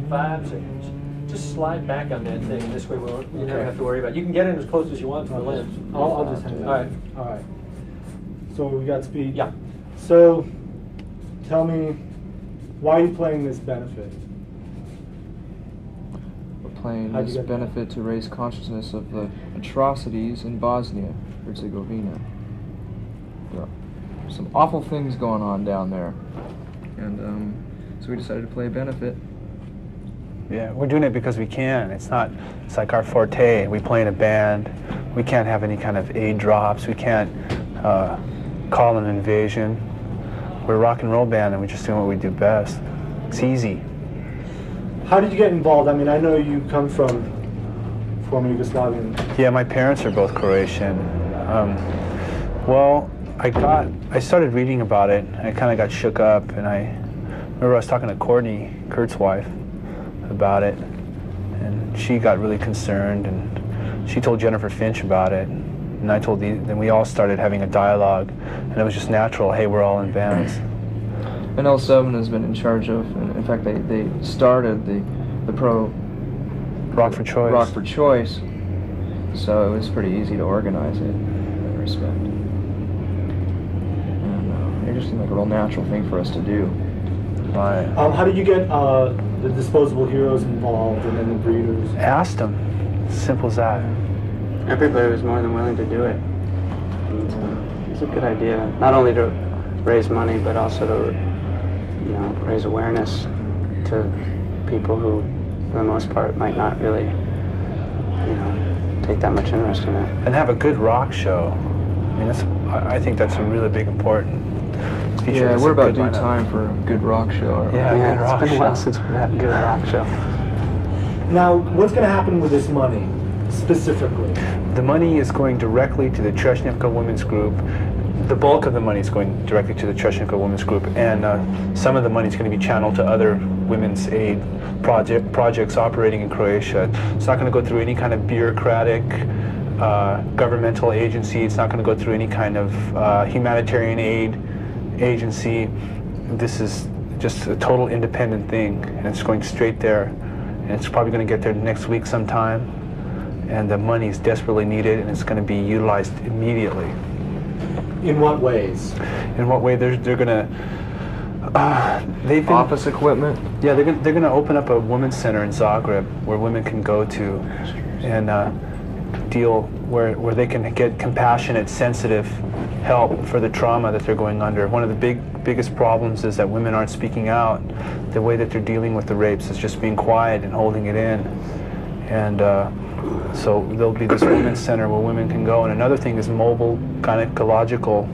5 seconds. Just slide back on that thing, and this way you never have to worry about it. You can get in as close as you want to the lens. I'll just hang it. All right. All right. So we got speed. Yeah. So tell me, why are you playing this benefit? We're playing this benefit to raise consciousness of the atrocities in Bosnia, Herzegovina. There are some awful things going on down there. And so we decided to play a benefit. Yeah, we're doing it because we can. It's like our forte. We play in a band. We can't have any kind of aid drops. We can't call an invasion. We're a rock and roll band, and we're just doing what we do best. It's easy. How did you get involved? I mean, I know you come from former Yugoslavian. Yeah, my parents are both Croatian. Well, I started reading about it, and I kind of got shook up, and I remember I was talking to Courtney, Kurt's wife, about it, and she got really concerned, and she told Jennifer Finch about it, and I told then we all started having a dialogue, and it was just natural. Hey, we're all in bands. And L7 has been in charge of, in fact, they started the pro Rock for Choice. Rock for Choice, so it was pretty easy to organize it in that respect. And it just seemed like a real natural thing for us to do. Right. How did you get the Disposable Heroes involved, and then the Breeders? Asked them. Simple as that. Everybody was more than willing to do it. And, it's a good idea, not only to raise money, but also to, raise awareness to people who, for the most part, might not really, take that much interest in it. And have a good rock show. I mean, I think that's a really big important feature. Yeah, we're about due time for a good rock show. Yeah, it's been a while since we've had a good rock show. Now, what's going to happen with this money, specifically? The money is going directly to the Treshnevka Women's Group. The bulk of the money is going directly to the Treshnevka Women's Group, and some of the money is going to be channeled to other women's aid projects operating in Croatia. It's not going to go through any kind of bureaucratic governmental agency. It's not going to go through any kind of humanitarian aid agency. This is just a total independent thing, and it's going straight there, and it's probably going to get there next week sometime, and the money is desperately needed, and it's going to be utilized immediately. In what ways? In what way? They're going to they've been, office equipment. Yeah, they're going to open up a women's center in Zagreb where women can go to and deal where they can get compassionate, sensitive help for the trauma that they're going under. One of the biggest problems is that women aren't speaking out. The way that they're dealing with the rapes is just being quiet and holding it in. And so there'll be this women's center where women can go. And another thing is mobile gynecological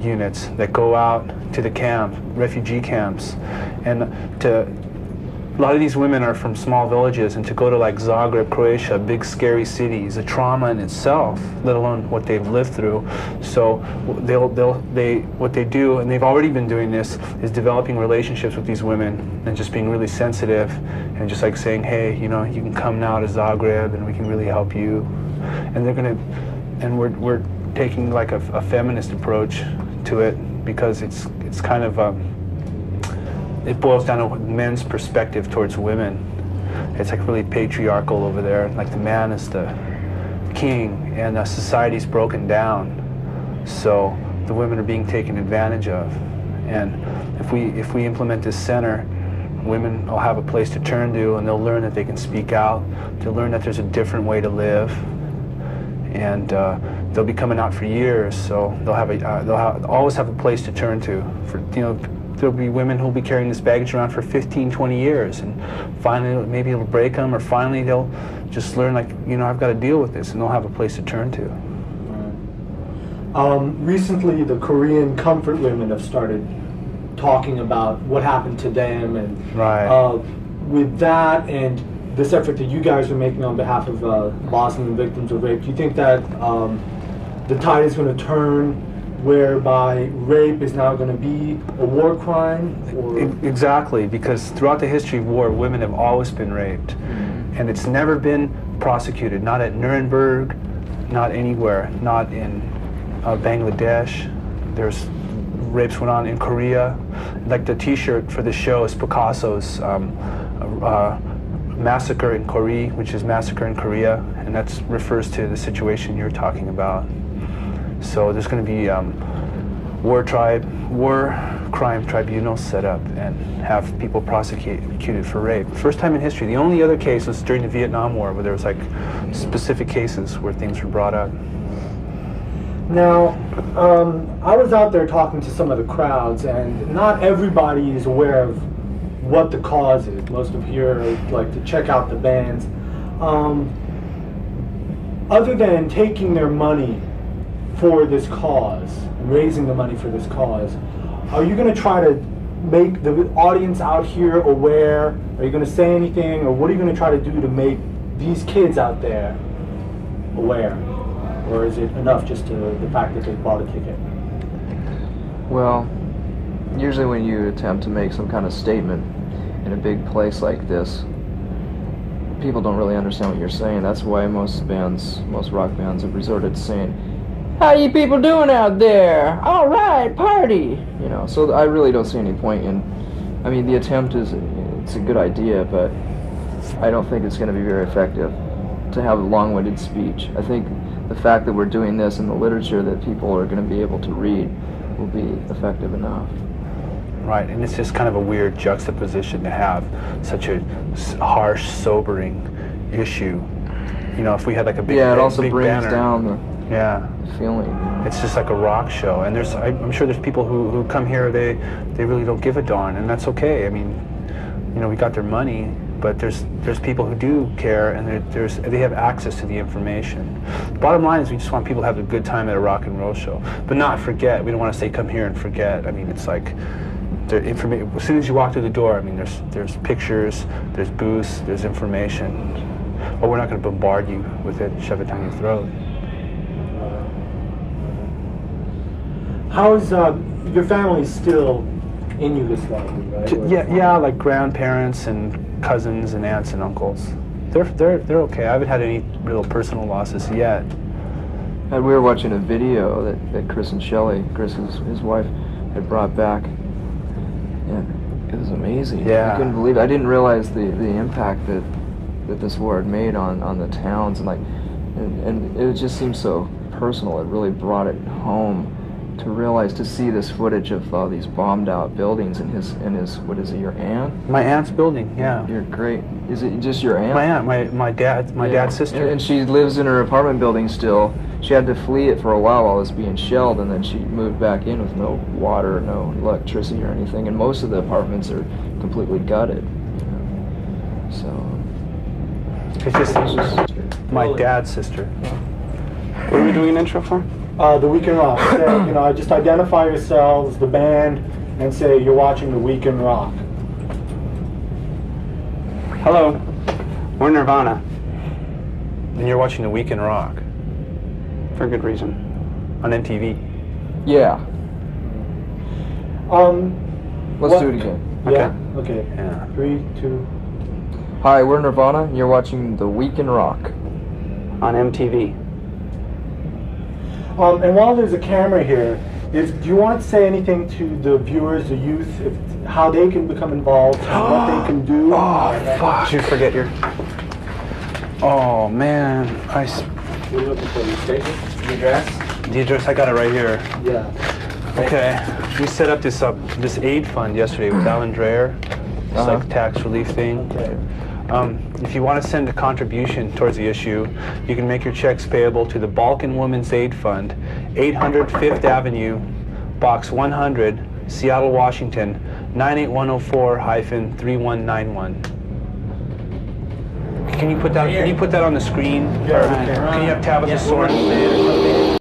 units that go out to the camp, refugee camps. And a lot of these women are from small villages, and to go to like Zagreb, Croatia, big scary cities, a trauma in itself, let alone what they've lived through. So what they do, and they've already been doing this, is developing relationships with these women and just being really sensitive and just like saying, hey, you can come now to Zagreb and we can really help you. And we're taking like a feminist approach to it, because it's kind of it boils down to men's perspective towards women. It's like really patriarchal over there. Like the man is the king, and society's broken down. So the women are being taken advantage of. And if we implement this center, women will have a place to turn to, and they'll learn that they can speak out. They'll learn that there's a different way to live, and they'll be coming out for years. So they'll always have a place to turn to. There'll be women who'll be carrying this baggage around for 15, 20 years, and finally maybe it'll break them, or finally they'll just learn, like, I've got to deal with this, and they'll have a place to turn to. Recently, the Korean comfort women have started talking about what happened to them, and right. With that and this effort that you guys are making on behalf of Bosnian victims of rape, do you think that the tide is going to turn, whereby rape is now going to be a war crime? Or? Exactly, because throughout the history of war, women have always been raped. Mm-hmm. And it's never been prosecuted, not at Nuremberg, not anywhere, not in Bangladesh. There's rapes went on in Korea. Like the t-shirt for the show is Picasso's massacre in Korea, which is massacre in Korea, and that refers to the situation you're talking about. So there's going to be war crime tribunals set up and have people prosecuted for rape. First time in history. The only other case was during the Vietnam War, where there was like specific cases where things were brought up. Now, I was out there talking to some of the crowds, and not everybody is aware of what the cause is. Most of here like to check out the bands. Other than taking their money for this cause, raising the money for this cause, are you going to try to make the audience out here aware? Are you going to say anything, or what are you going to try to do to make these kids out there aware? Or is it enough just to the fact that they bought a ticket? Well, usually when you attempt to make some kind of statement in a big place like this, people don't really understand what you're saying. That's why most rock bands have resorted to saying, "How you people doing out there? All right, party!" You know, so I really don't see any point in, I mean, the attempt it's a good idea, but I don't think it's going to be very effective to have a long-winded speech. I think the fact that we're doing this in the literature that people are going to be able to read will be effective enough. Right, and it's just kind of a weird juxtaposition to have such a harsh, sobering issue. You know, if we had like a big, yeah, it also big brings banner, down the yeah, feeling. You know? It's just like a rock show, and I'm sure there's people who come here, they really don't give a darn, and that's okay. I mean, you know, we got their money, but there's people who do care, and they have access to the information. The bottom line is we just want people to have a good time at a rock and roll show, but not forget. We don't want to say come here and forget. I mean, it's like the information. As soon as you walk through the door, I mean, there's pictures, there's booths, there's information. But we're not going to bombard you with it, shove it down your throat. How's your family still in Yugoslavia, right? Yeah, like grandparents and cousins and aunts and uncles. They're okay. I haven't had any real personal losses yet. And we were watching a video that Chris and Shelley, his wife, had brought back, and it was amazing. Yeah. I couldn't believe it. I didn't realize the impact that this war had made on the towns, and it just seemed so personal. It really brought it home to see this footage of all these bombed out buildings and his what is it, your aunt? My aunt's building, yeah. You're great. Is it just your aunt? My aunt, my dad's sister. And she lives in her apartment building still. She had to flee it for a while it was being shelled, and then she moved back in with no water, no electricity or anything, and most of the apartments are completely gutted. You know? So It's just my dad's sister. What are we doing an intro for? The Week in Rock. Say, just identify yourselves, the band, and say you're watching the Week in Rock. Hello, we're Nirvana, And you're watching The Week in Rock for good reason. on MTV. yeah, let's do it again. Yeah. Okay. Yeah. 3, 2. Hi, we're Nirvana, and you're watching The Week in Rock. On MTV. And while there's a camera here, do you want to say anything to the viewers, the youth, how they can become involved, and what they can do? Oh, fuck. Did you forget your... Oh, man. You're looking for the statement, the address? The address, I got it right here. Yeah. Okay. We set up this aid fund yesterday with Alan Dreyer. It's like a tax relief thing. Okay. If you want to send a contribution towards the issue, you can make your checks payable to the Balkan Women's Aid Fund, 800 5th Avenue, Box 100, Seattle, Washington, 98104-3191. Can you put that on the screen? Yeah, Or can you have Tabitha Soren say it or something?